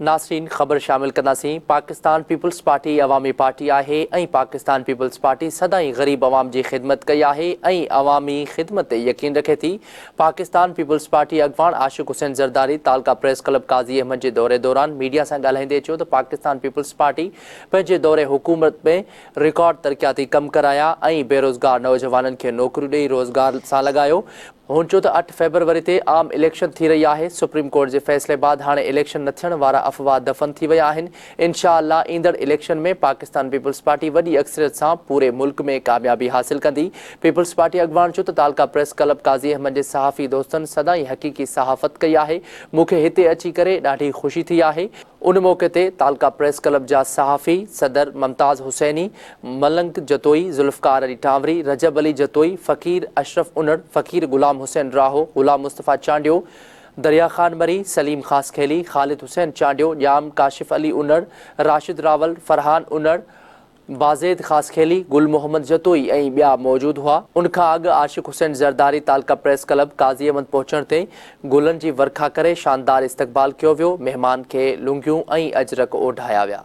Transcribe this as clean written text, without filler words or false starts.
नासरीन ख़बर शामिल कंदासीं। पाकिस्तान पीपल्स पार्टी अवामी पार्टी आहे ऐं पाकिस्तान पीपल्स पार्टी सदाईं ग़रीब अवाम जी ख़िदमत कई आहे ऐं अवामी ख़िदमत ते यकीन रखे थी। पाकिस्तान पीपल्स पार्टी अॻवान आशिक़ हुसैन ज़रदारी तालका प्रेस क्लब काज़ी अहमद जे दौरे दौरान मीडिया सां ॻाल्हाईंदे चयो त पाकिस्तान पीपल्स पार्टी पंहिंजे दौरे हुकूमत में रिकॉर्ड तरक़ियाती कम कराया ऐं बेरोज़गार नौजवाननि खे नौकरियूं ॾेई रोज़गार सां लॻायो। हुन चयो त 8 फरवरी ते आम इलेक्शन थी रही आहे। सुप्रीम कोर्ट जे फ़ैसिले बाद हाणे इलेक्शन न थियण वारा अफ़वाह दफ़न थी विया आहिनि। इंशाअल्लाह ईंदड़ इलेक्शन में पाकिस्तान पीपल्स पार्टी वॾी अक्सरियत सां पूरे मुल्क में कामयाबी हासिल कंदी। पीपल्स पार्टी अॻवान चयो त तालका प्रेस क्लब काज़ी अहमद जे सहाफ़ी दोस्तनि सदाईं हक़ीक़ी सहाफ़त कई आहे। मूंखे हिते अची करे ॾाढी ख़ुशी थी आहे। उन मौक़े ते तालका प्रेस क्लब जा सहाफ़ी सदर मुमताज़ हुसैनी, मलंग जतोई, ज़ुल्फ़कार अली टांवरी, रजब अली जतोई, फ़कीर अशरफ उनड़, फ़कीर गुलाम हुसैन राहो, गुलाम मुस्तफ़ा चांडियो, दरिया खान मरी, सलीम खासखेली, खालिद हुसैन चांडियो, जाम काशिफ अली उनड़, राशिद रावल, फरहान उनड़, बाज़ेद खासखेली, गुल मोहम्मद जतोई ऐं ॿिया मौजूद हुआ। उनखां अॻु आशिक़ हुसैन ज़रदारी तालका प्रेस क्लब काज़ी अहमद पहुचण ते गुलनि जी वर्खा करे शानदार इस्तक़बाल कयो वियो। महिमान खे लुंगियूं ऐं अजरक ओढाया विया।